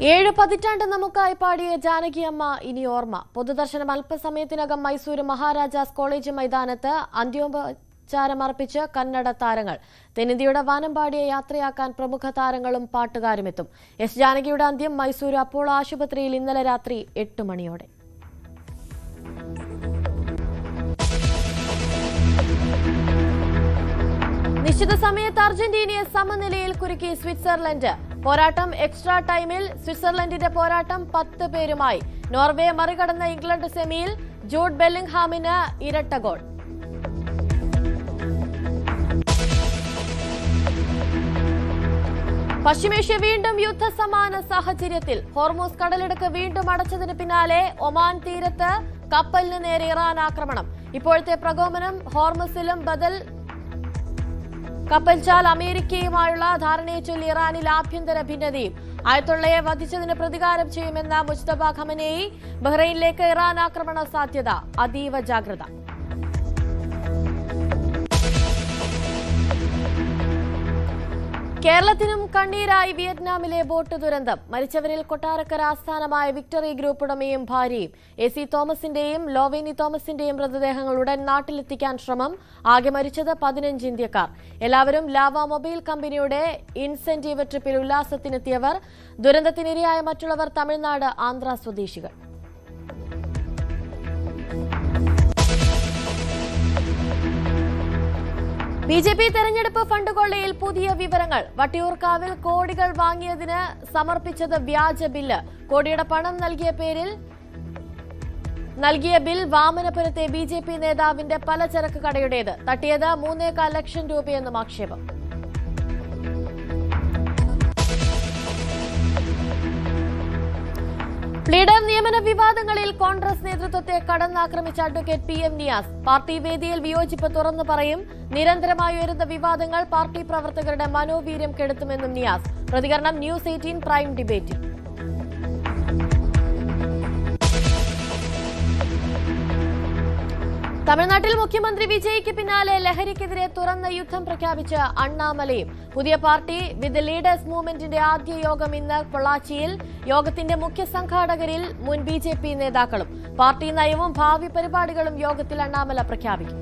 ഏഴ് പതിറ്റാണ്ട് നമുക്കായി പാടിയ ജാനകിയമ്മ ഇനി ഓർമ്മ. പൊതുദർശനം അല്പസമയത്തിനകം മൈസൂർ മഹാരാജാസ് കോളേജ് മൈതാനത്ത് അന്ത്യോപചാരമർപ്പിച്ച് കന്നഡ താരങ്ങൾ. തെന്നിന്ത്യയുടെ വാനമ്പാടിയെ യാത്രയാക്കാൻ പ്രമുഖ താരങ്ങളും പാട്ടുകാരുമെത്തും. എസ് ജാനകിയുടെ അന്ത്യം മൈസൂർ അപ്പോളോ ആശുപത്രിയിൽ ഇന്നലെ രാത്രി 8 മണിയോടെ. നിശ്ചിത സമയത്ത് അർജന്റീനയെ സമനിലയിൽ കുരുക്കി സ്വിറ്റ്സർലൻഡ്. പോരാട്ടം എക്സ്ട്രാ ടൈമിൽ. സ്വിറ്റ്സർലൻഡിന്റെ പോരാട്ടം 10 പേരുമായി. നോർവേയെ മറികടന്ന ഇംഗ്ലണ്ട് സെമിയിൽ. ജൂഡ് ബെല്ലിംഗ്ഹാമിന് ഇരട്ട ഗോൾ. പശ്ചിമേഷ്യ വീണ്ടും യുദ്ധസമാന സാഹചര്യത്തിൽ. ഹോർമൂസ് കടലിടുക്ക് വീണ്ടും അടച്ചതിന് പിന്നാലെ ഒമാൻ തീരത്ത് കപ്പലിന് നേരെ ഇറാൻ ആക്രമണം. ഇപ്പോഴത്തെ പ്രകോപനം ഹോർമസിലും ബദൽ കപ്പൽചാൽ അമേരിക്കയുമായുള്ള ധാരണയെ ചൊല്ലി ഇറാനിൽ ആഭ്യന്തര ഭിന്നതയും. അയത്തുള്ളയെ വധിച്ചതിന് പ്രതികാരം ചെയ്യുമെന്ന മുജ്തബ ഖമനേയി. ബഹ്റൈനിലേക്ക് ഇറാൻ ആക്രമണ സാധ്യത. അതീവ ജാഗ്രത. കേരളത്തിനും കണ്ണീരായി വിയറ്റ്നാമിലെ ബോട്ട് ദുരന്തം. മരിച്ചവരിൽ കൊട്ടാരക്കര ആസ്ഥാനമായ വിക്ടറി ഗ്രൂപ്പ് ഉടമയും ഭാര്യയും. AC തോമസിന്റെയും ലോവേനി തോമസിന്റെയും മൃതദേഹങ്ങൾ ഉടൻ നാട്ടിലെത്തിക്കാൻ ശ്രമം. ആകെ മരിച്ചത് 15 ഇന്ത്യക്കാർ. എല്ലാവരും ലാവ മൊബൈൽ കമ്പനിയുടെ ഇൻസെന്റീവ് ട്രിപ്പിൽ ഉല്ലാസത്തിനെത്തിയവർ. ദുരന്തത്തിനിരയായ മറ്റുള്ളവർ തമിഴ്നാട്, ആന്ധ്ര സ്വദേശികൾ. BJP തെരഞ്ഞെടുപ്പ് ഫണ്ട് കൊള്ളയിൽ പുതിയ വിവരങ്ങൾ. വട്ടിയൂർക്കാവിൽ കോടികൾ വാങ്ങിയതിന് സമർപ്പിച്ചത് വ്യാജ ബില്ല്. കോടിയുടെ പണം നൽകിയ ബിൽ വാമനപുരത്തെ BJP നേതാവിന്റെ പലചരക്ക് കടയുടേത്. തട്ടിയത് 3.25 ലക്ഷം രൂപയെന്നും ആക്ഷേപം. പ്ലീഡർ നിയമന വിവാദങ്ങളിൽ കോൺഗ്രസ് നേതൃത്വത്തെ കടന്നാക്രമിച്ച അഡ്വക്കേറ്റ് PM നിയാസ്. പാർട്ടി വേദിയിൽ വിയോജിപ്പ് തുറന്നു പറയും. നിരന്തരമായി ഉയരുന്ന വിവാദങ്ങൾ പാർട്ടി പ്രവർത്തകരുടെ മനോവീര്യം കെടുത്തുമെന്നും നിയാസ്. പ്രതികരണം ന്യൂസ് 18 പ്രൈം ഡിബേറ്റിൽ. തമിഴ്നാട്ടിൽ മുഖ്യമന്ത്രി വിജയ്ക്ക് പിന്നാലെ ലഹരിക്കെതിരെ തുറന്ന യുദ്ധം പ്രഖ്യാപിച്ച അണ്ണാമലയും. പുതിയ പാർട്ടി വിത്ത് ലീഡേഴ്സ് മൂവ്മെന്റിന്റെ ആദ്യ യോഗം ഇന്ന് പൊള്ളാച്ചിയിൽ. യോഗത്തിന്റെ മുഖ്യ സംഘാടകരിൽ മുൻ BJP നേതാക്കളും. പാർട്ടി നയവും ഭാവി പരിപാടികളും യോഗത്തിൽ അണ്ണാമല പ്രഖ്യാപിക്കും.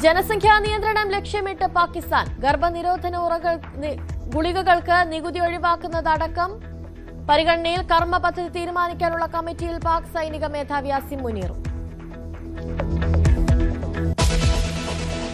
ജനസംഖ്യാ നിയന്ത്രണം ലക്ഷ്യമിട്ട് പാകിസ്ഥാൻ. ഗർഭനിരോധന ഗുളികകൾക്ക് നികുതി ഒഴിവാക്കുന്നതടക്കം പരിഗണനയിൽ. കർമ്മ പദ്ധതി തീരുമാനിക്കാനുള്ള കമ്മിറ്റിയിൽ പാക് സൈനിക മേധാവി അസിം മുനീറും.